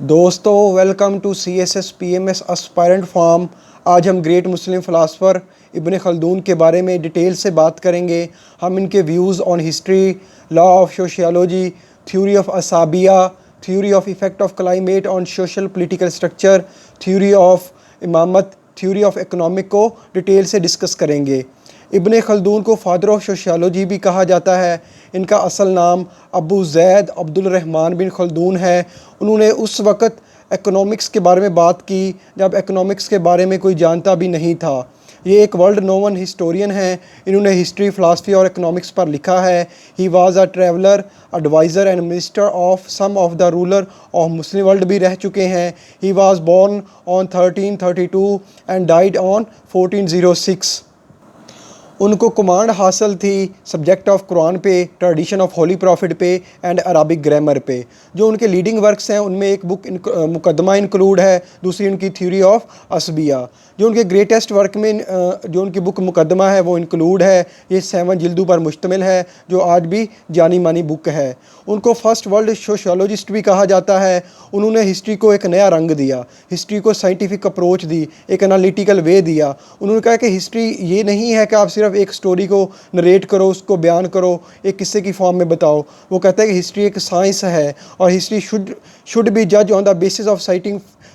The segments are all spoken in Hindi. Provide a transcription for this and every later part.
दोस्तों welcome to CSS PMS aspirant farm. आज हम ग्रेट मुस्लिम फ़िलासफ़र इब्न खल्दून के बारे में डिटेल से बात करेंगे। हम इनके views on history, law of sociology, theory of असाबिया, theory of effect of climate on social political structure, theory of इमामत, थ्योरी ऑफ इकनॉमिक को डिटेल से डिस्कस करेंगे। इब्न खल्दून को फादर ऑफ सोशियोलॉजी भी कहा जाता है। इनका असल नाम अबू ज़ैद अब्दुल रहमान बिन खल्दून है। उन्होंने उस वक़्त इकोनॉमिक्स के बारे में बात की जब इकोनॉमिक्स के बारे में कोई जानता भी नहीं था। ये एक वर्ल्ड नोवन हिस्टोरियन हैं। इन्होंने हिस्ट्री, फ़िलासफ़ी और इकोनॉमिक्स पर लिखा है। He was a traveller, adviser and minister of some of the ruler of Muslim world भी रह चुके हैं। He was born on 1332 and died on 1406। उनको कमांड हासिल थी सब्जेक्ट ऑफ कुरान पे, ट्रेडिशन ऑफ होली प्रॉफिट पे एंड अरबिक ग्रामर पे। जो उनके लीडिंग वर्क्स हैं उनमें एक बुक मुकदमा इंक्लूड है, दूसरी उनकी थ्योरी ऑफ असबिया। जो उनके ग्रेटेस्ट वर्क में जो उनकी बुक मुकदमा है वो इंक्लूड है। ये 7 जिल्दों पर मुश्तमिल है जो आज भी जानी मानी बुक है। उनको फर्स्ट वर्ल्ड सोशियोलॉजिस्ट भी कहा जाता है। उन्होंने हिस्ट्री को एक नया रंग दिया, हिस्ट्री को साइंटिफिक अप्रोच दी, एक एनालिटिकल वे दिया। उन्होंने कहा कि हिस्ट्री ये नहीं है कि आप सिर्फ एक स्टोरी को नरेट करो, उसको बयान करो, एक किस्से की फॉर्म में बताओ। वो कहता है कि हिस्ट्री एक साइंस है और हिस्ट्री शुड बी जज on the basis of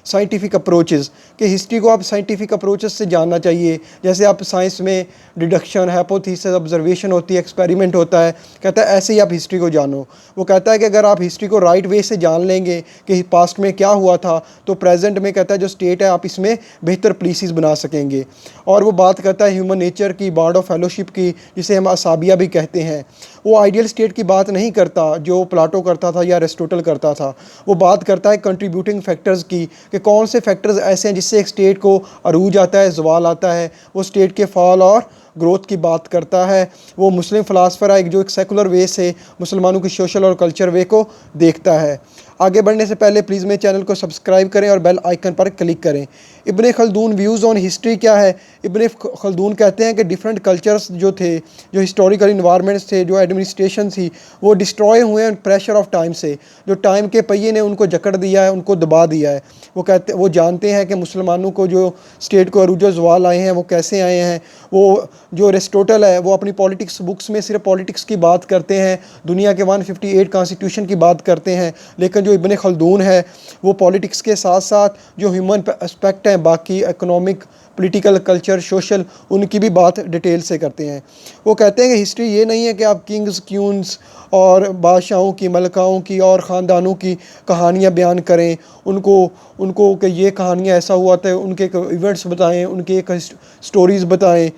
scientific approaches. कि हिस्ट्री को आप साइंटिफिक अप्रोचेस से जानना चाहिए। जैसे आप साइंस में डिडक्शन, हाइपोथेसिस, ऑब्जर्वेशन होती है, एक्सपेरिमेंट होता है। कहता है ऐसे ही आप हिस्ट्री को जानो। वो कहता है कि अगर आप हिस्ट्री को राइट वे से जान लेंगे कि पास्ट में क्या हुआ था तो प्रेजेंट में कहता है जो स्टेट है आप इसमें बेहतर पॉलिसीज़ बना सकेंगे। और वो बात करता है ह्यूमन नेचर की, बॉन्ड ऑफ फेलोशिप की, जिसे हम असाबिया भी कहते हैं। वो आइडियल स्टेट की बात नहीं करता जो प्लाटो करता था या एरिस्टोटल करता था। वो बात करता है कंट्रीब्यूटिंग फैक्टर्स की, कि कौन से फैक्टर्स ऐसे हैं जिससे एक स्टेट को अरूज आता है, ज़वाल आता है। वो स्टेट के फॉल और ग्रोथ की बात करता है। वो मुस्लिम फ़िलासफ़र है जो एक सेकुलर वे से मुसलमानों की सोशल और कल्चर वे को देखता है। आगे बढ़ने से पहले प्लीज़ मेरे चैनल को सब्सक्राइब करें और बेल आइकन पर क्लिक करें। इब्न खल्दून व्यूज़ ऑन हिस्ट्री क्या है? इब्न खल्दून कहते हैं कि डिफरेंट कल्चर्स जो थे, जो हिस्टोरिकल इन्वायरमेंट्स थे, जो एडमिनिस्ट्रेशन थी, वो डिस्ट्रॉय हुए हैं प्रेशर ऑफ टाइम से। जो टाइम के पहिए ने उनको जकड़ दिया है, उनको दबा दिया है। वो जानते हैं कि मुसलमानों को जो स्टेट को अरूज ज़वाल आए हैं वो कैसे आए हैं। वो जो एरिस्टोटल है वो अपनी पॉलिटिक्स बुक्स में सिर्फ पॉलिटिक्स की बात करते हैं, दुनिया के 158 कॉन्स्टिट्यूशन की बात करते हैं। लेकिन जो इब्न खल्दून है वो पॉलिटिक्स के साथ साथ जो ह्यूमन एस्पेक्ट हैं, बाकी इकोनॉमिक, पॉलिटिकल, कल्चर, सोशल, उनकी भी बात डिटेल से करते हैं। वो कहते हैं कि हिस्ट्री ये नहीं है कि आप किंग्स, क्यून्स और बादशाहों की, मलकाओं की और ख़ानदानों की कहानियाँ बयान करें, उनको उनको कि ये कहानियाँ ऐसा हुआ था, उनके इवेंट्स बताएं, उनके एक स्टोरीज़ बताएं।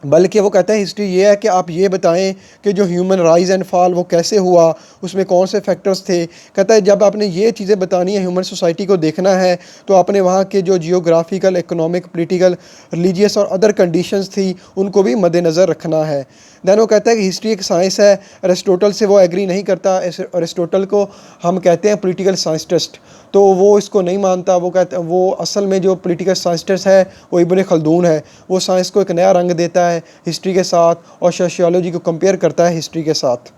बल्कि वो कहते हैं हिस्ट्री ये है कि आप ये बताएं कि जो ह्यूमन राइज एंड फॉल वो कैसे हुआ, उसमें कौन से फैक्टर्स थे। कहता है जब आपने ये चीज़ें बतानी है, ह्यूमन सोसाइटी को देखना है, तो आपने वहाँ के जो जियोग्राफिकल, इकोनॉमिक, पॉलिटिकल, रिलीजियस और अदर कंडीशंस थी उनको भी मद्देनज़र रखना है। दैन वो कहता है कि हिस्ट्री एक साइंस है। अरिस्टोटल से वो एग्री नहीं करता। अरिस्टोटल को हम कहते हैं पॉलिटिकल साइंटिस्ट, तो वो इसको नहीं मानता। वो कहता है वो असल में जो पॉलिटिकल साइंटिस्ट है वो इब्न खल्दून है। वो साइंस को एक नया रंग देता है हिस्ट्री के साथ और सोशियोलॉजी को कंपेयर करता है हिस्ट्री के साथ।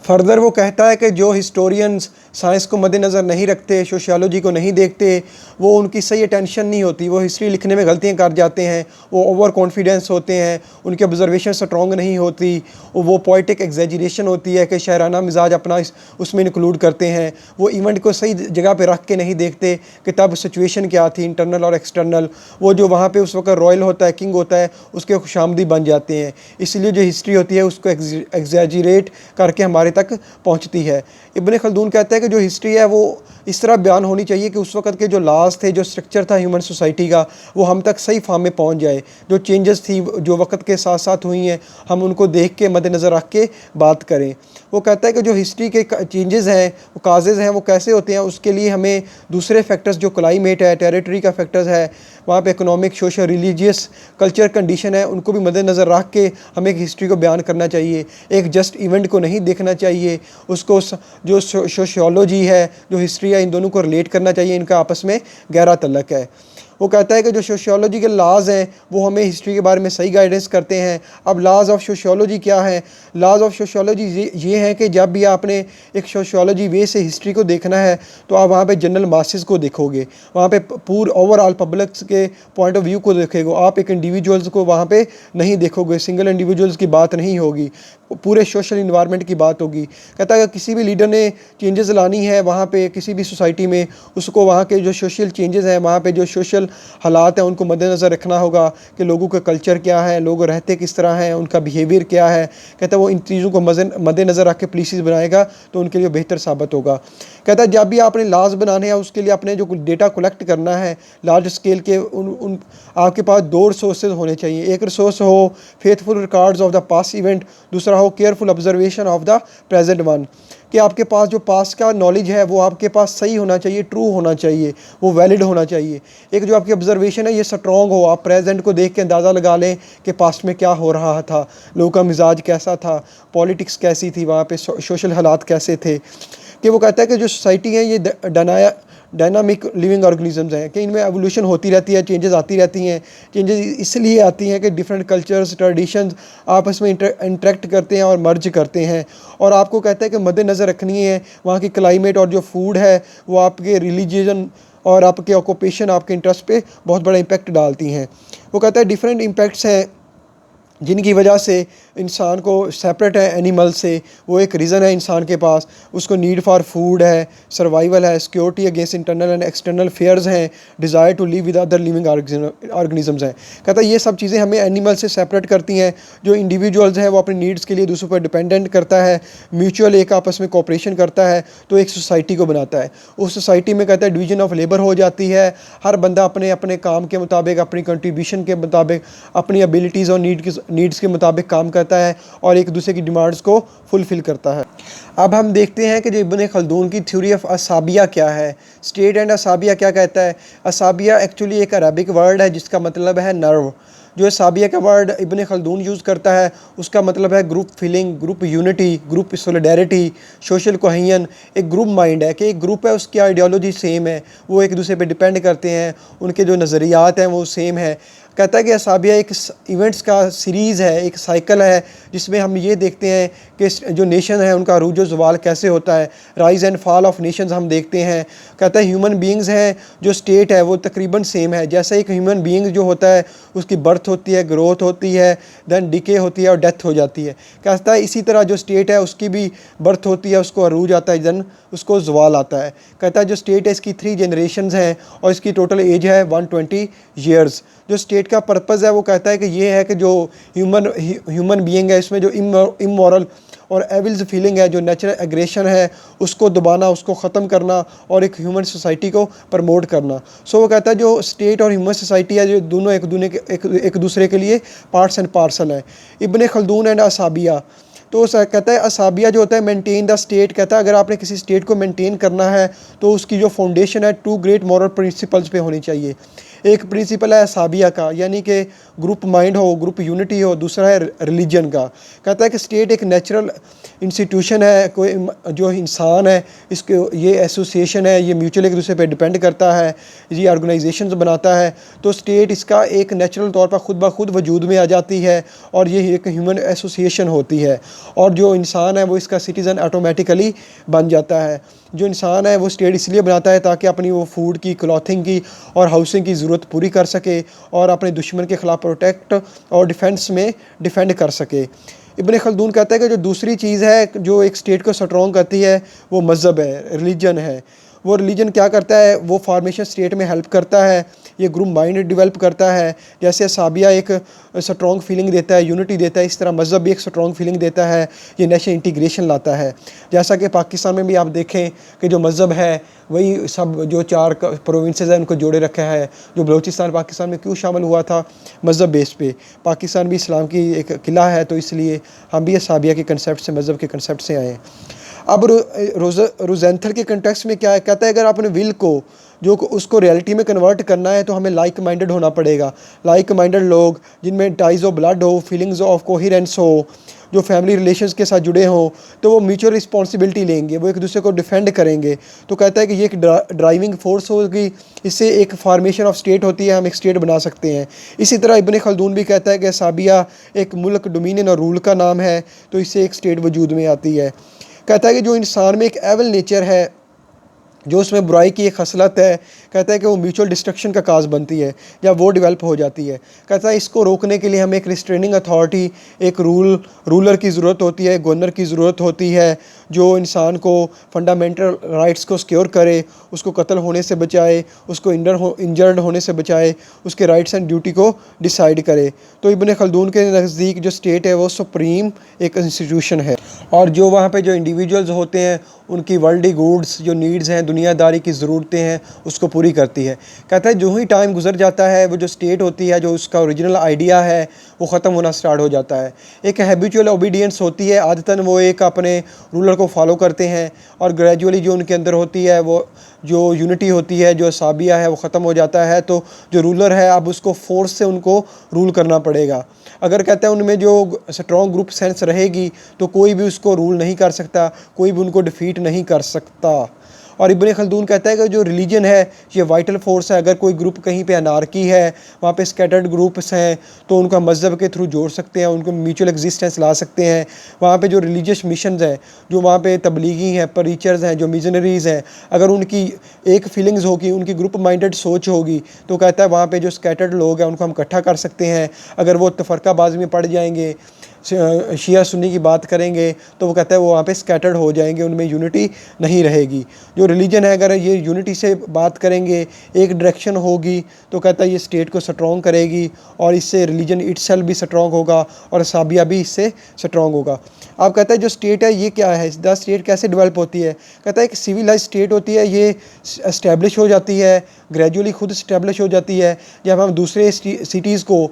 फर्दर वो कहता है कि जो हिस्टोरियंस साइंस को मद्देनज़र नहीं रखते, सोशियोलॉजी को नहीं देखते, वो उनकी सही अटेंशन नहीं होती, वो हिस्ट्री लिखने में गलतियाँ कर जाते हैं, वो ओवर कॉन्फिडेंस होते हैं, उनकी ऑब्जर्वेशन स्ट्रॉन्ग नहीं होती, वो पोइटिक एग्जैजरेशन होती है कि शायराना मिजाज अपना उसमें इंक्लूड करते हैं। वो इवेंट को सही जगह पे रख के नहीं देखते कि तब सिचुएशन क्या थी, इंटरनल और एक्सटर्नल। वो जो वहाँ पे उस वक्त रॉयल होता है, किंग होता है, उसके खुशामदी बन जाते हैं। इसलिए जो हिस्ट्री होती है उसको एग्जैजरेट करके हमारे तक पहुँचती है। इब्न खल्दून कहता है कि जो हिस्ट्री है वो इस तरह बयान होनी चाहिए कि उस वक्त के जो लॉज थे, जो स्ट्रक्चर था ह्यूमन सोसाइटी का, वो हम तक सही फॉर्म में पहुंच जाए। जो चेंजेस थी जो वक्त के साथ साथ हुई हैं, हम उनको देख के मद्देनज़र रख के बात करें। वो कहता है कि जो हिस्ट्री के चेंजेस हैं, वो काजेज़ हैं, वो कैसे होते हैं, उसके लिए हमें दूसरे फैक्टर्स, जो क्लाइमेट है, टेरिटरी का फैक्टर्स है, वहाँ पे economic, social, religious, culture condition है, उनको भी मद्देनज़र रख के हमें एक हिस्ट्री को बयान करना चाहिए। एक जस्ट इवेंट को नहीं देखना चाहिए, उसको जो सोशियोलॉजी है, जो हिस्ट्री है, इन दोनों को रिलेट करना चाहिए। इनका आपस में गहरा तल्लक है। वो कहता है कि जो सोशियोलॉजी के लाज हैं वो हमें हिस्ट्री के बारे में सही गाइडेंस करते हैं। अब लाज ऑफ सोशियोलॉजी क्या है? लाज ऑफ सोशियोलॉजी ये है कि जब भी आपने एक सोशियोलॉजी वे से हिस्ट्री को देखना है तो आप वहाँ पे जनरल मासेस को देखोगे, वहाँ पे पूरे ओवरऑल पब्लिक के पॉइंट ऑफ व्यू को देखेंगे। आप एक इंडिविजुअल्स को वहाँ पे नहीं देखोगे, सिंगल इंडिविजुअल्स की बात नहीं होगी, पूरे सोशल इन्वायरमेंट की बात होगी। कहता है कि किसी भी लीडर ने चेंजेस लानी है वहाँ पे किसी भी सोसाइटी में, उसको वहाँ के जो सोशल चेंजेस हैं, वहाँ पे जो सोशल हालात हैं उनको मद्देनज़र रखना होगा कि लोगों का कल्चर क्या है, लोग रहते किस तरह हैं, उनका बिहेवियर क्या है। कहता है वो इन चीज़ों को मद्देनज़र रख के पॉलिसीज़ बनाएगा तो उनके लिए बेहतर साबित होगा। कहता है जब भी आपने लॉज बनाने हैं उसके लिए अपने जो डेटा कलेक्ट करना है लार्ज स्केल के, उन आपके पास दो रिसोर्सेज होने चाहिए। एक रिसोर्स हो faithful records of the past event, दूसरा हो careful observation of the present one. कि आपके पास जो पास्ट का नॉलेज है वो आपके पास सही होना चाहिए, ट्रू होना चाहिए, वो वैलिड होना चाहिए। एक जो आपकी ऑब्जर्वेशन है ये स्ट्रॉन्ग हो, आप प्रेजेंट को देख के अंदाज़ा लगा लें कि पास्ट में क्या हो रहा था, लोगों का मिजाज कैसा था, पॉलिटिक्स कैसी थी, वहाँ पे सोशल हालात कैसे थे। कि वो कहता है कि जो सोसाइटी है ये डायनामिक लिविंग ऑर्गेनिजम्स हैं कि इनमें एवोल्यूशन होती रहती है, चेंजेस आती रहती हैं। चेंजेस इसलिए आती हैं कि डिफरेंट कल्चर्स ट्रेडिशंस आपस में इंटरेक्ट करते हैं और मर्ज करते हैं। और आपको कहता है कि मद्देनज़र रखनी है वहाँ की क्लाइमेट और जो फूड है वो आपके रिलीजन और आपके ऑक्यूपेशन, आपके इंटरेस्ट पे बहुत बड़ा इम्पेक्ट डालती हैं। वो कहता है डिफरेंट इम्पेक्ट्स हैं जिनकी वजह से इंसान को सेपरेट है एनिमल से। वो एक रीज़न है इंसान के पास, उसको नीड फॉर फूड है, सर्वाइवल है, security against internal and external fears हैं, desire to live with other living organisms हैं। कहता है ये सब चीज़ें हमें एनिमल से सेपरेट करती हैं। जो इंडिविजुअल्स हैं वो अपनी नीड्स के लिए दूसरों पर डिपेंडेंट करता है, म्यूचुअल एक आपस में कोऑपरेशन करता है तो एक सोसाइटी को बनाता है। उस सोसाइटी में कहता है डिवीजन ऑफ लेबर हो जाती है, हर बंदा अपने अपने काम के मुताबिक, अपनी कंट्रीब्यूशन के मुताबिक, अपनी एबिलिटीज़ और नीड्स के मुताबिक काम करता है और एक दूसरे की डिमांड्स को फुलफ़िल करता है। अब हम देखते हैं कि जो इब्न खल्दून की थ्योरी ऑफ असाबिया क्या है, स्टेट एंड असाबिया क्या कहता है। असाबिया एक्चुअली एक अरबिक वर्ड है जिसका मतलब है नर्व। जो असाबिया का वर्ड इब्न खल्दून यूज़ करता है उसका मतलब है group feeling, group unity, group solidarity, social cohesion. एक ग्रुप माइंड है कि एक ग्रुप है उसकी आइडियोलॉजी सेम है, वो एक दूसरे पे डिपेंड करते हैं, उनके जो नज़रियात हैं वो सेम है। कहता है कि असाबिया एक इवेंट्स का सीरीज़ है, एक साइकिल है जिसमें हम ये देखते हैं कि जो नेशन है उनका अरूज व ज़वाल कैसे होता है, rise and fall of nations हम देखते हैं। कहता है ह्यूमन बीइंग्स हैं, जो स्टेट है वो तकरीबन सेम है। जैसे एक ह्यूमन बीइंग जो होता है उसकी बर्थ होती है, ग्रोथ होती है, देन डिके होती है और डेथ हो जाती है। कहता है इसी तरह जो स्टेट है उसकी भी बर्थ होती है, उसको अरूज आता है, देन उसको ज़वाल आता है। कहता है जो स्टेट है इसकी 3 जनरेशन्स हैं और इसकी टोटल एज है 120 ईयर्स। जो स्टेट का पर्पज़ है वो कहता है कि ये है कि जो ह्यूमन बीइंग है इसमें जो इमोरल और एविल्स फीलिंग है, जो नेचुरल एग्रेशन है उसको दबाना, उसको ख़त्म करना और एक ह्यूमन सोसाइटी को प्रमोट करना। सो वो कहता है जो स्टेट और ह्यूमन सोसाइटी है जो दोनों एक दूसरे के लिए पार्ट्स एंड पार्सल हैं। इब्न खल्दून एंड असाबिया, तो कहता है असाबिया जो होता है मेंटेन द स्टेट। कहता है अगर आपने किसी स्टेट को मेंटेन करना है तो उसकी जो फाउंडेशन है 2 ग्रेट मॉरल प्रिंसिपल्स पे होनी चाहिए। एक प्रिंसिपल है असाबिया का, यानी कि ग्रुप माइंड हो, ग्रुप यूनिटी हो। दूसरा है रिलीजन का। कहता है कि स्टेट एक नेचुरल इंस्टीट्यूशन है, कोई जो इंसान है इसके ये एसोसिएशन है, ये म्यूचुअल एक दूसरे पे डिपेंड करता है, ये ऑर्गेनाइजेशंस बनाता है। तो स्टेट इसका एक नेचुरल तौर पर खुद ब खुद वजूद में आ जाती है और ये एक ह्यूमन एसोसिएशन होती है और जो इंसान है वो इसका सिटीज़न ऑटोमेटिकली बन जाता है। जो इंसान है वो स्टेट इसलिए बनाता है ताकि अपनी वो फूड की, क्लॉथिंग की और हाउसिंग की ज़रूरत पूरी कर सके और अपने दुश्मन के ख़िलाफ़ प्रोटेक्ट और डिफेंस में डिफेंड कर सके। इब्न खल्दून कहता है कि जो दूसरी चीज़ है जो एक स्टेट को स्ट्रॉन्ग करती है वो मज़हब है, रिलीजन है। वो रिलीजन क्या करता है, वो फॉर्मेशन स्टेट में हेल्प करता है, ये ग्रुप माइंड डेवलप करता है। जैसे असाबिया एक स्ट्रॉन्ग फीलिंग देता है, यूनिटी देता है, इस तरह मज़हब भी एक स्ट्रॉन्ग फीलिंग देता है, ये नेशनल इंटीग्रेशन लाता है। जैसा कि पाकिस्तान में भी आप देखें कि जो मज़हब है वही सब जो 4 प्रोविंसेस हैं उनको जोड़े रखा है। जो बलूचिस्तान पाकिस्तान में क्यों शामिल हुआ था, मज़हब बेस पे। पाकिस्तान भी इस्लाम की एक किला है तो इसलिए हम भी असाबिया के कंसेप्ट से, मज़हब के कंसेप्ट से आए। अब रोज़ेंथल के कंटेक्स्ट में क्या है, कहता है अगर आपने विल को जो उसको रियलिटी में कन्वर्ट करना है तो हमें लाइक माइंडेड होना पड़ेगा। लाइक माइंडेड लोग जिनमें टाइज ऑफ ब्लड हो, फीलिंग्स ऑफ कोहेरेंस हो, जो फैमिली रिलेशंस के साथ जुड़े हों, तो वो म्यूचुअल रिस्पॉन्सिबिलिटी लेंगे, वो एक दूसरे को डिफेंड करेंगे। तो कहता है कि ये एक ड्राइविंग फोर्स होगी, इससे एक फार्मेशन ऑफ स्टेट होती है, हम एक स्टेट बना सकते हैं। इसी तरह इब्न खल्दून भी कहता है कि साबिया एक मुल्क, डोमिनियन और रूल का नाम है, तो इससे एक स्टेट वजूद में आती है। कहता है कि जो इंसान में एक एवल नेचर है, जो उसमें बुराई की एक खसलत है, कहता है कि वो म्यूचुअल डिस्ट्रक्शन का काज बनती है जब वो डेवलप हो जाती है। कहता है इसको रोकने के लिए हमें एक रिस्ट्रेनिंग अथॉरिटी, एक रूलर की ज़रूरत होती है, गवर्नर की ज़रूरत होती है, जो इंसान को फंडामेंटल राइट्स को सिक्योर करे, उसको कत्ल होने से बचाए, उसको इंजर्ड होने से बचाए, उसके राइट्स एंड ड्यूटी को डिसाइड करे। तो इब्न खल्दून के नज़दीक जो स्टेट है वो सुप्रीम एक इंस्टीट्यूशन है, और जो वहाँ पे जो इंडिविजुअल्स होते हैं उनकी वर्ल्डली गुड्स, जो नीड्स हैं, दुनियादारी की ज़रूरतें हैं, उसको पूरी करती है। कहता है जो ही टाइम गुजर जाता है, वो जो स्टेट होती है, जो उसका ओरिजिनल आइडिया है, वो ख़त्म होना स्टार्ट हो जाता है। एक हैबिचुअल ओबीडियंस होती है, आदतन वो एक अपने रूलर को फॉलो करते हैं, और ग्रेजुअली जो उनके अंदर होती है, वो जो यूनिटी होती है, जो साबिया है, वो ख़त्म हो जाता है। तो जो रूलर है, अब उसको फोर्स से उनको रूल करना पड़ेगा। अगर कहते हैं उनमें जो स्ट्रॉन्ग ग्रुप सेंस रहेगी, तो कोई भी उसको रूल नहीं कर सकता, कोई भी उनको डिफीट नहीं कर सकता। और इब्न खल्दून कहता है कि जो रिलीजन है ये वाइटल फोर्स है। अगर कोई ग्रुप कहीं पे अनारकी है, वहाँ पे स्कैटर्ड ग्रुप्स हैं, तो उनका मज़हब के थ्रू जोड़ सकते हैं, उनको म्यूचुअल एग्जिस्टेंस ला सकते हैं। वहाँ पे जो रिलीजियस मिशंस हैं, जो वहाँ पे तबलीगी हैं, प्रीचर्स हैं, जो मिशनरीज़ हैं, अगर उनकी एक फीलिंग्स होगी, उनकी ग्रुप माइंडेड सोच होगी, तो कहता है वहाँ पे जो स्कैटर्ड लोग हैं उनको हम इकट्ठा कर सकते हैं। अगर वो तफरकाबाजी में पड़ जाएंगे, शिया सुन्नी की बात करेंगे, तो वो कहता है वो वहाँ पे स्कैटर्ड हो जाएंगे, उनमें यूनिटी नहीं रहेगी। जो रिलीजन है, अगर ये यूनिटी से बात करेंगे, एक डायरेक्शन होगी, तो कहता है ये स्टेट को स्ट्रॉन्ग करेगी, और इससे रिलीजन इटसेल्फ भी स्ट्रॉन्ग होगा, और साबिया भी इससे स्ट्रॉन्ग होगा। आप कहता है जो स्टेट है ये क्या है, द स्टेट कैसे डेवलप होती है। कहता है एक सिविलाइज स्टेट होती है, ये इस्टेब्लिश हो जाती है, ग्रेजुअली खुद इस्टेब्लिश हो जाती है। जब हम दूसरे सिटीज़ को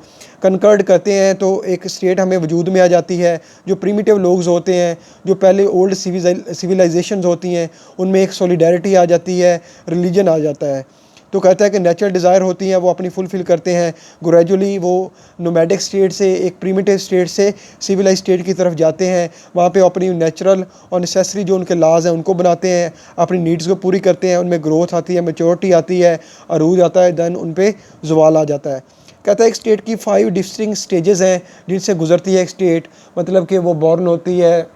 कनकर्ड करते हैं, तो एक स्टेट हमें वजूद में आ जाती है। जो प्रीमिटिव लोग होते हैं, जो पहले ओल्ड सिविलाइजेशंस होती हैं, उनमें एक सॉलिडारिटी आ जाती है, रिलीजन आ जाता है। तो कहता है कि नेचुरल डिज़ायर होती हैं वो अपनी फुलफ़िल करते हैं, ग्रेजुअली वो नोमैडिक स्टेट से, एक प्रीमिटिव स्टेट से सिविलाइज स्टेट की तरफ जाते हैं। वहाँ पे अपनी नेचुरल और नेसेसरी जो उनके लाज हैं उनको बनाते हैं, अपनी नीड्स को पूरी करते हैं, उनमें ग्रोथ आती है, मैच्योरिटी आती है, अरूज आता है, दैन उन पर ज़वाल आ जाता है। कहता है एक स्टेट की 5 डिस्टिंक्ट स्टेजेस हैं जिनसे गुजरती है एक स्टेट, मतलब कि वो बॉर्न होती है,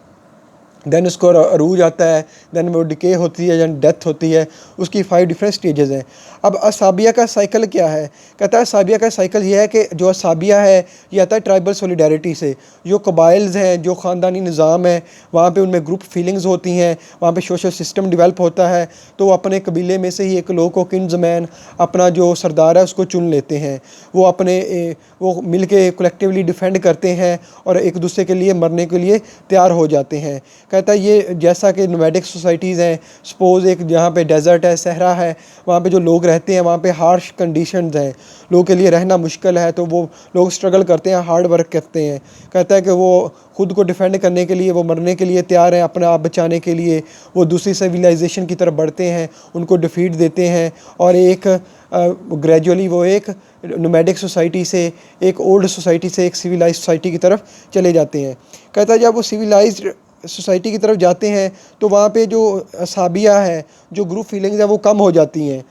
दैन उसको अरूज आता है, दैन वो डिके होती है, दैन डेथ होती है, उसकी 5 डिफरेंट स्टेजेस हैं। अब असाबिया का साइकिल क्या है। कहता है असाबिया का साइकिल ये है कि जो असाबिया है ये आता है ट्राइबल सॉलिडारिटी से। जो कबाइल्स हैं, जो ख़ानदानी निज़ाम है, वहाँ पे उनमें ग्रुप फीलिंग्स होती हैं, वहाँ पे सोशल सिस्टम डेवलप होता है, तो वो अपने कबीले में से ही एक लोग को किंग्समैन, अपना जो सरदार है उसको चुन लेते हैं। वो अपने वो मिल के कलेक्टिवली डिफेंड करते हैं और एक दूसरे के लिए मरने के लिए तैयार हो जाते हैं। कहता है ये जैसा कि नोमैडिक सोसाइटीज़ हैं, सपोज़ एक जहाँ पे डेजर्ट है, सहरा है, वहाँ पे जो लोग रहते हैं वहाँ पे हार्श कंडीशंस हैं, लोगों के लिए रहना मुश्किल है, तो वो लोग स्ट्रगल करते हैं, हार्ड वर्क करते हैं। कहता है कि वो ख़ुद को डिफेंड करने के लिए, वो मरने के लिए तैयार हैं, अपना आप बचाने के लिए वो दूसरी सिविलाइजेशन की तरफ बढ़ते हैं, उनको डिफीट देते हैं, और एक ग्रेजुअली वो एक नोमैडिक सोसाइटी से, एक ओल्ड सोसाइटी से एक सिविलाइज सोसाइटी की तरफ चले जाते हैं। कहता है जब वो सिविलाइज्ड सोसाइटी की तरफ जाते हैं तो वहाँ पे जो असाबिया है, जो ग्रुप फीलिंग्स है, वो कम हो जाती हैं।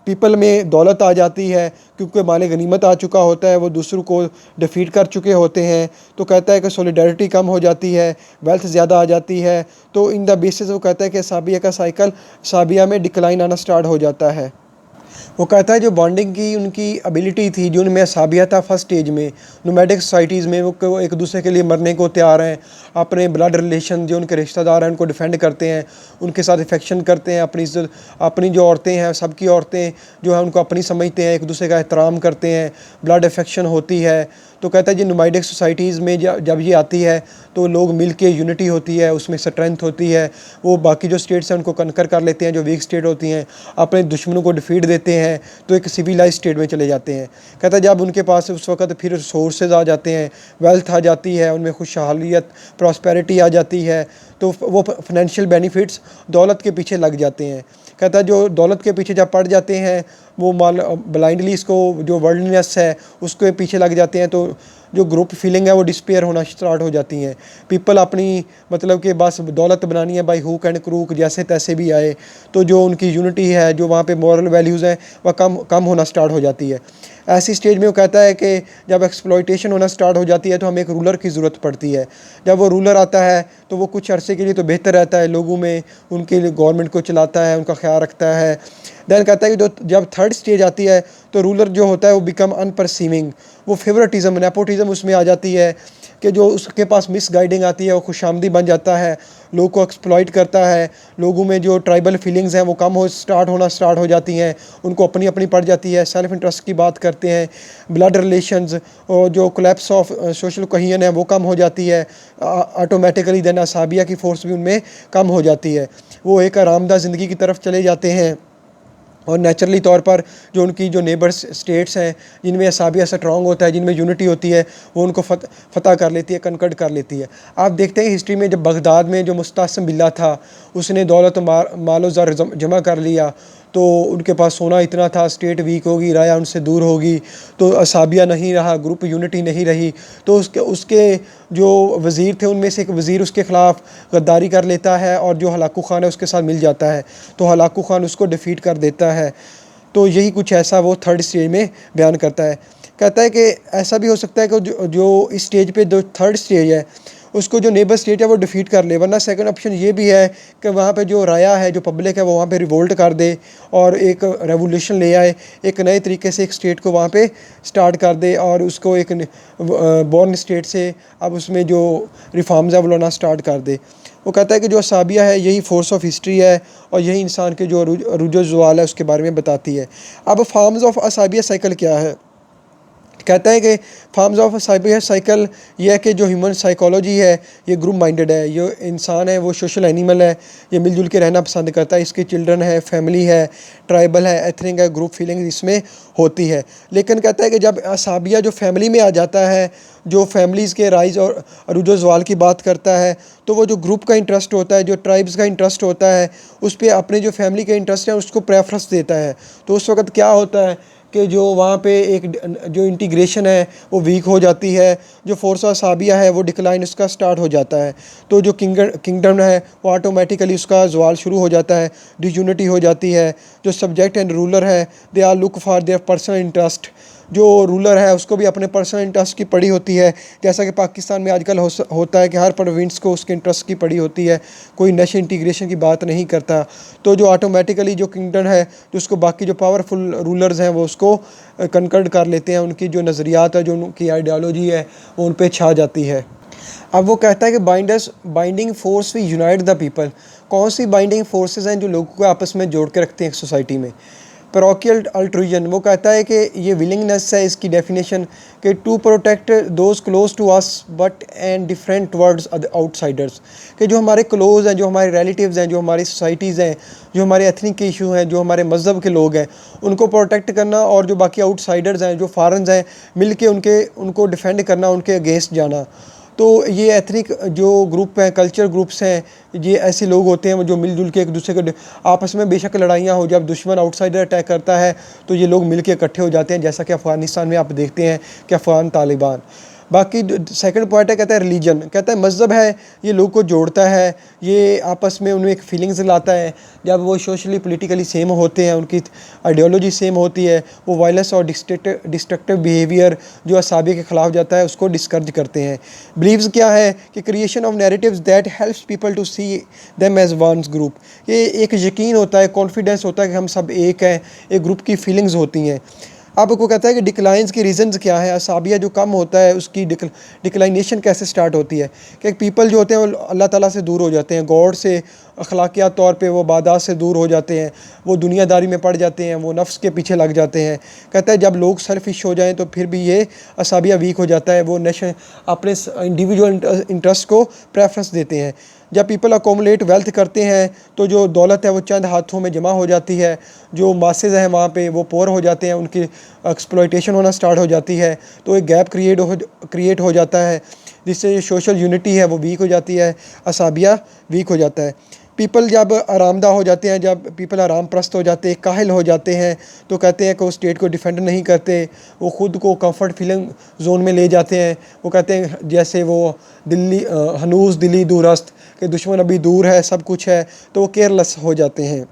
पीपल में दौलत आ जाती है, क्योंकि माल गनीमत आ चुका होता है, वो दूसरों को डिफीट कर चुके होते हैं। तो कहता है कि सॉलिडारिटी कम हो जाती है, वेल्थ ज़्यादा आ जाती है। तो इन द बेसिस वो कहता है कि साबिया का साइकिल, साबिया में डिक्लाइन आना स्टार्ट हो जाता है। वो कहता है जो बॉन्डिंग की उनकी एबिलिटी थी, जो उनमें साबिया था फर्स्ट स्टेज में नोमैडिक सोसाइटीज़ में, वो एक दूसरे के लिए मरने को तैयार हैं, अपने ब्लड रिलेशन जो उनके रिश्तेदार हैं उनको डिफेंड करते हैं, उनके साथ इफेक्शन करते हैं, अपनी इज्जत, अपनी जो औरतें हैं, सबकी औरतें जो है उनको अपनी समझते हैं, एक दूसरे का एहतराम करते हैं, ब्लड इफेक्शन होती है। तो कहता है जी नोमैडिक सोसाइटीज़ में जब ये आती है तो लोग मिल के यूनिटी होती है, उसमें स्ट्रेंथ होती है, वो बाकी जो स्टेट्स हैं उनको कनकर कर लेते हैं, जो वीक स्टेट होती हैं अपने दुश्मनों को डिफीट देते हैं, तो एक सिविलाइज स्टेट में चले जाते हैं। कहता है जब उनके पास उस वक्त फिर रिसोर्सेज आ जाते हैं, वेल्थ आ जाती है, उनमें खुशहालियत, प्रॉस्पेरिटी आ जाती है, तो वो फाइनेंशियल बेनिफिट्स, दौलत के पीछे लग जाते हैं। कहता है जो दौलत के पीछे जब पड़ जाते हैं वो ब्लाइंडली इसको जो वर्ल्डनेस है उसके पीछे लग जाते हैं, तो जो ग्रुप फीलिंग है वो डिस्पेयर होना स्टार्ट हो जाती हैं। पीपल अपनी मतलब कि बस दौलत बनानी है बाई हुक एंड क्रूक, जैसे तैसे भी आए, तो जो उनकी यूनिटी है, जो वहाँ पे मॉरल वैल्यूज़ हैं, वह कम कम होना स्टार्ट हो जाती है। ऐसी स्टेज में वो कहता है कि जब एक्सप्लॉइटेशन होना स्टार्ट हो जाती है तो हमें एक रूलर की ज़रूरत पड़ती है। जब वो रूलर आता है तो वो कुछ अरसे के लिए तो बेहतर रहता है लोगों में, उनके लिए गवर्नमेंट को चलाता है, उनका ख्याल रखता है। दैन कहता है कि जब थर्ड स्टेज आती है तो रूलर जो होता है वो बिकम अनपरसीविंग, वो फेवरेटिज़म नेपोटिज़म उसमें आ जाती है कि जो उसके पास मिस गाइडिंग आती है वो खुशामदी बन जाता है, लोगों को एक्सप्लॉइट करता है, लोगों में जो ट्राइबल फीलिंग्स हैं वो कम होना स्टार्ट हो जाती हैं, उनको अपनी अपनी पड़ जाती है, सेल्फ इंटरेस्ट की बात करते हैं, ब्लड रिलेशंस और जो कोलैप्स ऑफ सोशल कोहेजन है वो कम हो जाती है ऑटोमेटिकली। देन असाबिया की फोर्स भी उनमें कम हो जाती है, वो एक आरामदा ज़िंदगी की तरफ चले जाते हैं। और नेचुरली तौर पर जो उनकी जो नेबर्स स्टेट्स हैं जिनमें असाबिया स्ट्रॉन्ग होता है, जिनमें यूनिटी होती है, वो उनको फतह कर लेती है, कनकड कर लेती है। आप देखते हैं हिस्ट्री में जब बगदाद में जो मुस्तासिम बिल्ला था उसने दौलत मालो ज़र जमा कर लिया, तो उनके पास सोना इतना था, स्टेट वीक होगी, राया उनसे दूर होगी, तो असाबिया नहीं रहा, ग्रुप यूनिटी नहीं रही, तो उसके जो वज़ीर थे उनमें से एक वज़ीर उसके ख़िलाफ़ गद्दारी कर लेता है और जो हलाकू ख़ान है उसके साथ मिल जाता है, तो हलाकू ख़ान उसको डिफ़ीट कर देता है। तो यही कुछ ऐसा वो थर्ड स्टेज में बयान करता है। कहता है कि ऐसा भी हो सकता है कि जो इस स्टेज पे जो थर्ड स्टेज है उसको जो नेबर स्टेट है वो डिफ़ीट कर ले, वरना सेकंड ऑप्शन ये भी है कि वहाँ पे जो राया है, जो पब्लिक है, वो वहाँ पे रिवोल्ट कर दे और एक रेवोल्यूशन ले आए, एक नए तरीके से एक स्टेट को वहाँ पे स्टार्ट कर दे और उसको एक बॉर्न स्टेट से अब उसमें जो रिफॉर्म्स है वो लाना स्टार्ट कर दे। वो कहता है कि जो असाबिया है यही फोर्स ऑफ हिस्ट्री है और यही इंसान के जो अरूज ज़वाल है उसके बारे में बताती है। अब फॉर्म्स ऑफ असाबिया साइकिल क्या है? कहता है कि फॉर्म्स ऑफ असाबिया साइकिल यह है कि जो ह्यूमन साइकोलॉजी है ये ग्रुप माइंडेड है, ये इंसान है वो सोशल एनिमल है, ये मिलजुल के रहना पसंद करता है, इसके चिल्ड्रन है, फैमिली है, ट्राइबल है, एथनिक है, ग्रुप फीलिंग इसमें होती है। लेकिन कहता है कि जब असाबिया जो फैमिली में आ जाता है, जो फैमिलीज़ के राइज और अरूज ज़वाल की बात करता है, तो वो जो ग्रुप का इंटरेस्ट होता है, जो ट्राइब्स का इंटरेस्ट होता है, उस पर अपने जो फैमिली के इंटरेस्ट है उसको प्रेफरेंस देता है। तो उस वक्त क्या होता है कि जो वहाँ पे एक जो इंटीग्रेशन है वो वीक हो जाती है, जो फोर्स ऑफ असाबिया है वो डिक्लाइन उसका स्टार्ट हो जाता है, तो जो किंगडम है वो ऑटोमेटिकली उसका ज़वाल शुरू हो जाता है, डिसयूनिटी हो जाती है। जो सब्जेक्ट एंड रूलर है they are look for their personal interest, जो रूलर है उसको भी अपने पर्सनल इंटरेस्ट की पड़ी होती है, जैसा कि पाकिस्तान में आजकल होता है कि हर प्रोविंस को उसके इंटरेस्ट की पड़ी होती है, कोई नेशनल इंटीग्रेशन की बात नहीं करता। तो जो ऑटोमेटिकली जो किंगडम है, जो उसको बाकी जो पावरफुल रूलर्स हैं वो उसको कनकर्ड कर लेते हैं, उनकी जो नज़रियात है, जो उनकी आइडियालॉजी है वो उन पर छा जाती है। अब वो कहता है कि binding force we unite the people. कौन सी बाइंडिंग फोर्सेस हैं जो लोगों को आपस में जोड़ के रखते हैं एक सोसाइटी में? पैरोकियल अल्ट्रुइजन, वो कहता है कि ये विलिंगनेस है, इसकी डेफिनेशन कि to protect those close to us but and different towards outsiders, कि जो हमारे क्लोज हैं, जो हमारे रिलेटिव्स हैं, जो हमारी सोसाइटीज़ हैं, जो हमारे एथनिक के इशू हैं, जो हमारे मज़हब के लोग हैं, उनको प्रोटेक्ट करना, और जो बाकी आउटसाइडर्स हैं, जो फॉरेनर्स हैं, मिल के उनको डिफेंड करना, उनके अगेंस्ट जाना। तो ये एथनिक जो ग्रुप हैं, कल्चर ग्रुप्स हैं, ये ऐसे लोग होते हैं जो मिलजुल के एक दूसरे के आपस में बेशक लड़ाइयाँ हो, जब दुश्मन आउटसाइडर अटैक करता है तो ये लोग मिल के इकट्ठे हो जाते हैं, जैसा कि अफ़गानिस्तान में आप देखते हैं कि अफ़गान तालिबान। बाकी सेकंड पॉइंट है, कहता है रिलीजन, कहता है मज़हब है ये लोग को जोड़ता है, ये आपस में उनमें एक फीलिंग्स लाता है, जब वो सोशली पोलिटिकली सेम होते हैं, उनकी आइडियोलॉजी सेम होती है, वो वायलेंस और डिस्ट्रक्टिव बिहेवियर जो असाबे के ख़िलाफ़ जाता है उसको डिस्करेज करते हैं। बिलीव्स क्या है कि creation of narratives that helps people to see them as one's group, ये एक यकीन होता है, कॉन्फिडेंस होता है कि हम सब एक हैं, एक ग्रुप की फीलिंग्स होती हैं। अब को कहता है कि डिक्लाइंस की रीज़न्स क्या है, असाबिया जो कम होता है उसकी डिक्लाइनेशन कैसे स्टार्ट होती है, कि पीपल जो होते हैं वो अल्लाह ताला से दूर हो जाते हैं, गॉड से अखलाकियात तौर पे वो बादात से दूर हो जाते हैं, वो दुनियादारी में पड़ जाते हैं, वो नफ्स के पीछे लग जाते हैं। कहता है जब लोग सेल्फिश हो जाएं तो फिर भी ये असाबिया वीक हो जाता है, वो नेशन अपने इंडिविजुअल इंटरेस्ट को प्रेफरेंस देते हैं। जब पीपल अकोमुलेट वेल्थ करते हैं तो जो दौलत है वो चंद हाथों में जमा हो जाती है, जो मासेज हैं वहाँ पे वो पोर हो जाते हैं, उनकी एक्सप्लॉइटेशन होना स्टार्ट हो जाती है, तो एक गैप क्रिएट हो जाता है, जिससे सोशल यूनिटी है वो वीक हो जाती है, असाबिया वीक हो जाता है। पीपल जब आरामदा हो जाते हैं, जब पीपल आराम प्रस्त हो जाते हैं, काहिल हो जाते हैं, तो कहते हैं कि वो स्टेट को डिफेंड नहीं करते, वो ख़ुद को कंफर्ट फीलिंग जोन में ले जाते हैं। वो कहते हैं जैसे वो हनूस दिली दूरस्त, कि दुश्मन अभी दूर है, सब कुछ है, तो वो केयरलेस हो जाते हैं।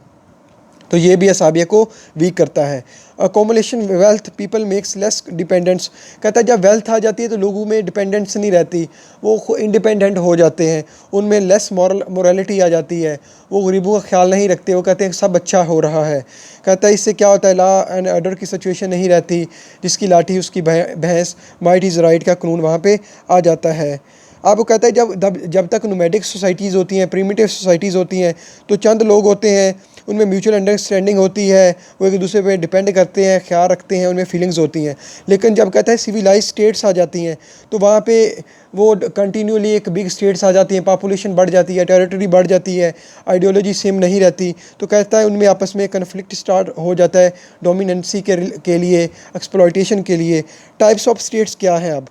तो ये भी असाबिया को वीक करता है। Accumulation wealth people makes less dependents, कहता है जब वेल्थ आ जाती है तो लोगों में डिपेंडेंस नहीं रहती, वो इंडिपेंडेंट हो जाते हैं, उनमें लेस मोरालिटी आ जाती है, वो गरीबों का ख्याल नहीं रखते, वो कहते हैं सब अच्छा हो रहा है। कहता है इससे क्या होता है, लॉ एंड ऑर्डर की सिचुएशन नहीं रहती, जिसकी लाठी उसकी भैंस, माइट इज़ राइट का कानून वहाँ पे आ जाता है। अब वो कहता है जब तक नोमैडिक सोसाइटीज़ होती हैं, प्रीमिटिव सोसाइटीज़ होती हैं, तो चंद लोग होते हैं, उनमें म्यूचुअल अंडरस्टैंडिंग होती है, वो एक दूसरे पे डिपेंड करते हैं, ख्याल रखते हैं, उनमें फीलिंग्स होती हैं। लेकिन जब कहता है सिविलाइज स्टेट्स आ जाती हैं, तो वहाँ पे वो कंटिन्यूली एक बिग स्टेट्स आ जाती हैं, पॉपुलेशन बढ़ जाती है, टेरिटरी बढ़ जाती है, आइडियोलॉजी सेम नहीं रहती, तो कहता है उनमें आपस में कन्फ्लिक्ट स्टार्ट हो जाता है डोमिनेंसी के लिए, एक्सप्लॉयटेशन के लिए। टाइप्स ऑफ स्टेट्स क्या हैं? अब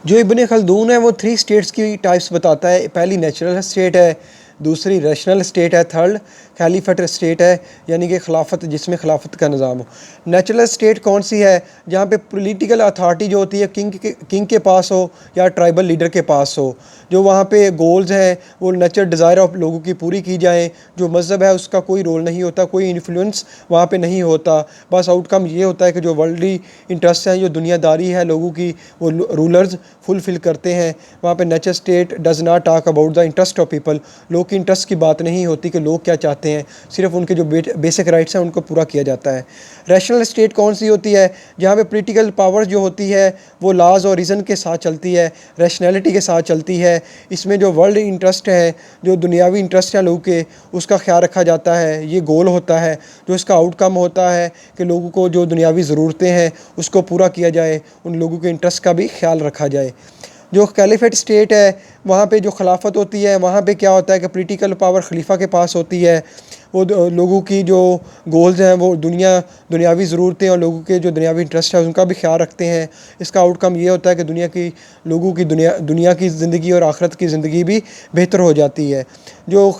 जो इब्न खल्दून है वो 3 स्टेट्स की टाइप्स बताता है। पहली नेचुरल स्टेट है, दूसरी रैशनल स्टेट है, थर्ड खलीफट स्टेट है, यानी कि खिलाफत, जिसमें खिलाफत का निज़ाम हो। नेचुरल स्टेट कौन सी है? जहाँ पे पॉलिटिकल अथॉरिटी जो होती है किंग के पास हो या ट्राइबल लीडर के पास हो, जो वहाँ पे गोल्स हैं वो नेचुरल डिज़ायर ऑफ लोगों की पूरी की जाए, जो मज़हब है उसका कोई रोल नहीं होता, कोई इन्फ्लुएंस वहाँ पे नहीं होता, बस आउटकम ये होता है कि जो वर्ल्डली इंटरेस्ट हैं, जो दुनियादारी है लोगों की, वो रूलर्स फुलफ़िल करते हैं। वहाँ पे natural state does not talk about the interest of people, लोग की इंटरेस्ट की बात नहीं होती कि लोग क्या चाहते हैं, सिर्फ उनके जो बेसिक राइट्स हैं उनको पूरा किया जाता है। रैशनल स्टेट कौन सी होती है? जहाँ पे पॉलिटिकल पावर जो होती है वो लॉज और रीज़न के साथ चलती है, रैशनैलिटी के साथ चलती है। इसमें जो वर्ल्ड इंटरेस्ट है, जो दुनियावी इंटरेस्ट हैं लोगों के, उसका ख्याल रखा जाता है। ये गोल होता है, जो इसका आउटकम होता है कि लोगों को जो दुनियावी ज़रूरतें हैं उसको पूरा किया जाए, उन लोगों के इंटरेस्ट का भी ख्याल रखा जाए। जो कैलिफेट स्टेट है, वहाँ पे जो खिलाफत होती है, वहाँ पे क्या होता है कि पॉलिटिकल पावर खलीफा के पास होती है, वो लोगों की जो गोल्स हैं वो दुनियावी ज़रूरतें और लोगों के जो दुनियावी इंटरेस्ट है उनका भी ख्याल रखते हैं। इसका आउटकम ये होता है कि लोगों की दुनिया की ज़िंदगी और आखिरत की ज़िंदगी भी बेहतर हो जाती है। जो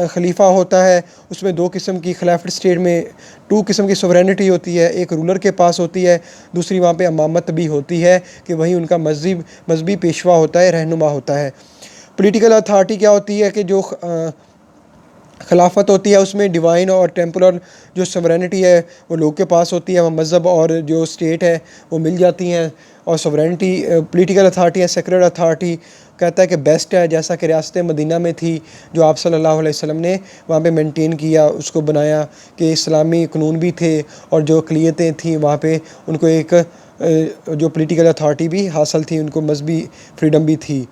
खलीफा होता है उसमें 2 किस्म की, खिलाफत स्टेट में 2 किस्म की सोवरेनिटी होती है, एक रूलर के पास होती है, दूसरी वहाँ पे अमामत भी होती है कि वहीं उनका मजहबी पेशवा होता है, रहनुमा होता है। पॉलिटिकल अथॉरिटी क्या होती है कि जो खिलाफत होती है उसमें डिवाइन और टेम्पोरल जो सोवरेनिटी है वो लोग के पास होती है, वहाँ मज़हब और जो स्टेट है वो मिल जाती हैं। और सोवरेनिटी पॉलिटिकल अथॉरिटी है, सेक्रेट अथॉरिटी कहता है कि बेस्ट है, जैसा कि रियासत मदीना में थी, जो आप सल्लल्लाहु अलैहि वसल्लम ने वहाँ पे मेंटेन किया, उसको बनाया कि इस्लामी कानून भी थे और जो अक़लियतें थी वहाँ पे उनको एक जो पॉलिटिकल अथॉरिटी भी हासिल थी, उनको मजहबी फ्रीडम भी थी।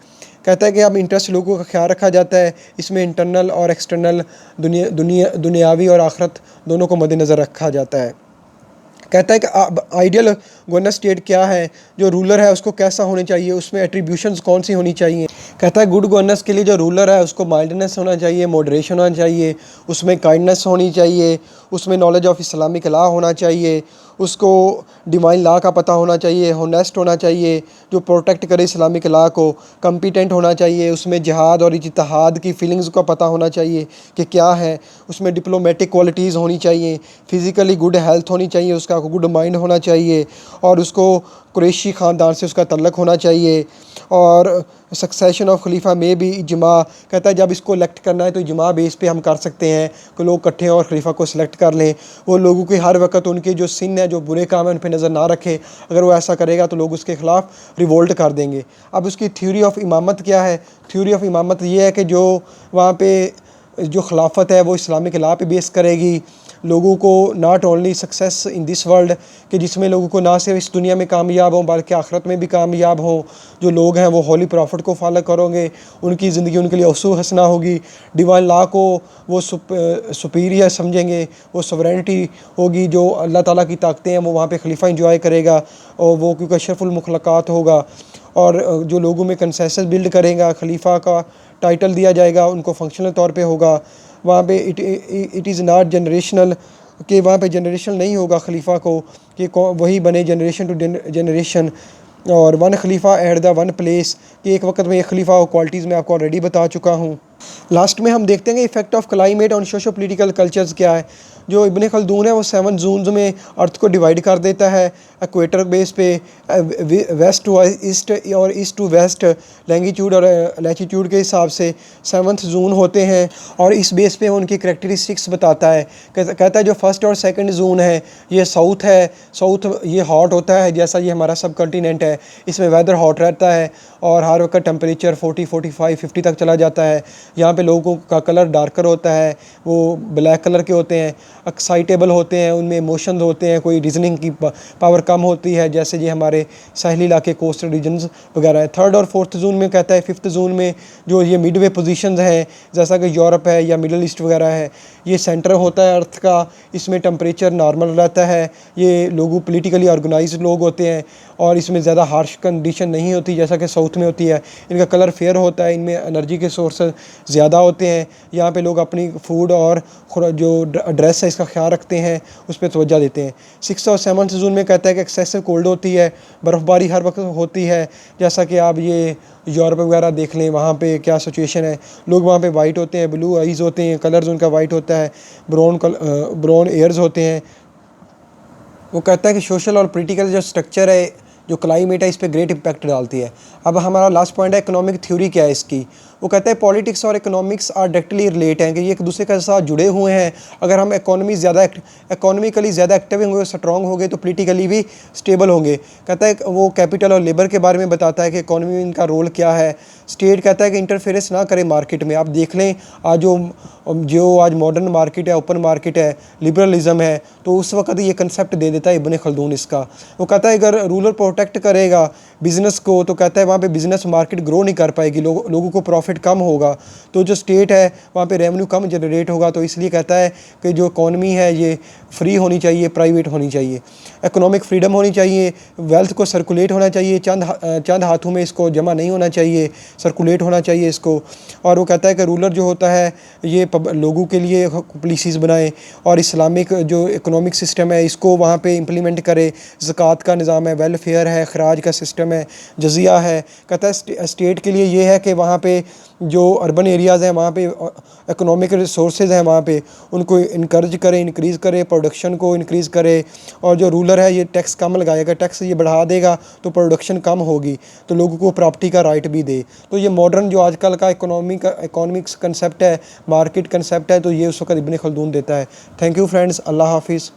कहता है कि अब इंटरेस्ट लोगों का ख्याल रखा जाता है, इसमें इंटरनल और एक्सटर्नल दुनियावी और आखिरत दोनों को मद्देनज़र रखा जाता है। कहता है कि आइडियल गवर्नर स्टेट क्या है, जो रूलर है उसको कैसा होना चाहिए, उसमें एट्रीब्यूशंस कौन सी होनी चाहिए। कहता है गुड गवर्नेंस के लिए जो रूलर है उसको माइल्डनेस होना चाहिए, मॉडरेशन होना चाहिए, उसमें काइंडनेस होनी चाहिए, उसमें नॉलेज ऑफ इस्लामिक लॉ होना चाहिए, उसको डिवाइन लॉ का पता होना चाहिए, होनेस्ट होना चाहिए, जो प्रोटेक्ट करे इस्लामिक लॉ को, कम्पिटेंट होना चाहिए, उसमें जिहाद और इज्तिहाद की फीलिंग्स का पता होना चाहिए कि क्या है, उसमें डिप्लोमेटिक क्वालिटीज़ होनी चाहिए, फ़िज़िकली गुड हेल्थ होनी चाहिए, उसका गुड माइंड होना चाहिए और उसको कुरैशी ख़ानदान से उसका तल्लक होना चाहिए। और सक्सेशन ऑफ खलीफा में भी इजमा, कहता है जब इसको इलेक्ट करना है तो इजमा बेस पे हम कर सकते हैं कि लोग इकट्ठे और खलीफा को सिलेक्ट कर लें। वो लोगों के हर वक्त उनके जो सिन है, जो बुरे काम है, उन पर नज़र ना रखे, अगर वो ऐसा करेगा तो लोग उसके ख़िलाफ़ रिवोल्ट कर देंगे। अब उसकी थ्योरी ऑफ इमामत क्या है? थ्योरी ऑफ इमामत ये है कि जो वहाँ पे जो खिलाफत है वो इस्लामिक लॉ पे बेस करेगी, लोगों को not only success in this world, कि जिसमें लोगों को ना सिर्फ इस दुनिया में कामयाब हों बल्कि आखिरत में भी कामयाब हों। जो लोग हैं वो होली प्रॉफिट को फॉलो करोगे, उनकी ज़िंदगी उनके लिए उसू हसना होगी, डिवाइन लॉ को वो सुपीरियर समझेंगे, वो सोवरेनिटी होगी, जो अल्लाह ताला की ताकतें हैं वो वहाँ पे खलीफा इंजॉय करेगा और वो क्योंकि अशरफुल मुखलकात होगा। और जो लोगों में कंसेंसस बिल्ड करेगा, खलीफा का टाइटल दिया जाएगा, उनको फंक्शनल तौर पे होगा। वहाँ पे इट इज़ नॉट जनरेशनल, कि वहाँ पे जनरेशन नहीं होगा खलीफा को कि वही बने जनरेशन टू जनरेशन। और one Khalifa at the one place, कि एक वक्त में एक खलीफा हो, क्वालिटीज़ मैं आपको ऑलरेडी बता चुका हूँ। लास्ट में हम देखते हैं कि effect of climate on socio political cultures क्या है। जो इब्न खल्दून है वो 7 जोन्स में अर्थ को डिवाइड कर देता है इक्वेटर बेस पे, वेस्ट टू ईस्ट और ईस्ट टू वेस्ट, लैंगिट्यूड और लैटिट्यूड के हिसाब से 7th जोन होते हैं और इस बेस पे उनकी करैक्टरिस्टिक्स बताता है। कहता है जो फर्स्ट और सेकंड जोन है ये साउथ है, साउथ ये हॉट होता है जैसा ये हमारा सब कॉन्टिनेंट है, इसमें वेदर हॉट रहता है और हर वक्त टेम्परेचर 40, 45, 50 तक चला जाता है। यहाँ पे लोगों का कलर डार्कर होता है, वो ब्लैक कलर के होते हैं, एक्साइटेबल होते हैं, उनमें इमोशंस होते हैं, कोई रीजनिंग की पावर कम होती है जैसे ये हमारे साहली इलाके कोस्टल रीजन्स वगैरह है। 3rd और 4th जोन में कहता है 5th जोन में जो ये मिडवे पोजीशंस हैं जैसा कि यूरोप है या मिडल ईस्ट वगैरह है, ये सेंटर होता है अर्थ का, इसमें टेम्परेचर नॉर्मल रहता है, ये लोगों पोलिटिकली ऑर्गेनाइज्ड लोग होते हैं और इसमें ज़्यादा हार्श कंडीशन नहीं होती जैसा कि साउथ में होती है। इनका कलर फेयर होता है, इनमें एनर्जी के सोर्स ज़्यादा होते हैं, यहाँ पे लोग अपनी फूड और जो ड्रेस है इसका ख्याल रखते हैं, उस पर तवज्जो देते हैं। 6th और 7th जोन में कहता है कि एक्सेसिव कोल्ड होती है, बर्फ़बारी हर वक्त होती है जैसा कि आप ये यूरोप वगैरह देख लें, वहाँ पे क्या सिचुएशन है। लोग वहाँ पे वाइट होते हैं, ब्लू आइज़ होते हैं, कलर्स उनका वाइट होता है, ब्राउन एयर्स होते हैं। वो कहता है कि सोशल और पॉलिटिकल जो स्ट्रक्चर है, जो क्लाइमेट है, इस पर ग्रेट इम्पैक्ट डालती है। अब हमारा लास्ट पॉइंट है इकोनॉमिक थ्योरी क्या है इसकी। वो कहता है पॉलिटिक्स और इकोनॉमिक्स आर डायरेक्टली रिलेट हैं कि ये एक दूसरे के साथ जुड़े हुए हैं। अगर हम इकोनॉमिकली ज़्यादा एक्टिव होंगे, स्ट्रॉन्ग होंगे तो पॉलिटिकली भी स्टेबल होंगे। कहता है वो कैपिटल और लेबर के बारे में बताता है कि इकोनॉमी में इनका रोल क्या है। स्टेट कहता है कि इंटरफेरेंस ना करे मार्केट में। आप देख लें आज जो आज मॉडर्न मार्केट है, ओपन मार्केट है, लिबरलिज्म है, तो उस वक्त ये कंसेप्ट दे देता है इब्न खल्दून इसका। वो कहता है अगर रूलर प्रोटेक्ट करेगा बिज़नेस को तो कहता है वहाँ पे बिज़नेस मार्केट ग्रो नहीं कर पाएगी, लोगों को प्रॉफिट कम होगा, तो जो स्टेट है वहाँ पे रेवेन्यू कम जनरेट होगा। तो इसलिए कहता है कि जो इकॉनमी है ये फ्री होनी चाहिए, प्राइवेट होनी चाहिए, इकोनॉमिक फ्रीडम होनी चाहिए, वेल्थ को सर्कुलेट होना चाहिए, चंद हाथों में इसको जमा नहीं होना चाहिए, सर्कुलेट होना चाहिए इसको। और वो कहता है कि रूलर जो होता है ये लोगों के लिए पॉलिसीज़ बनाए और इस्लामिक जो इकोनॉमिक सिस्टम है इसको वहाँ पे इम्प्लीमेंट करे। ज़कात का निज़ाम है, वेलफेयर है, खराज का सिस्टम है, जजिया है। कहता है स्टेट के लिए ये है कि वहाँ पे जो अर्बन एरियाज़ हैं वहाँ पे इकोनॉमिक रिसोर्सेज हैं वहाँ पे उनको इनकरेज करे, इंक्रीज़ करे, प्रोडक्शन को इंक्रीज़ करे। और जो रूलर है ये टैक्स कम लगाएगा, टैक्स ये बढ़ा देगा तो प्रोडक्शन कम होगी, तो लोगों को प्रॉपर्टी का राइट भी दे। तो ये मॉडर्न जो आजकल का इकोनॉमिक्स कंसेप्ट है, मार्केट कंसेप्ट है, तो ये उस वक्त इब्न खल्दून देता है। थैंक यू फ्रेंड्स, अल्लाह हाफिज़।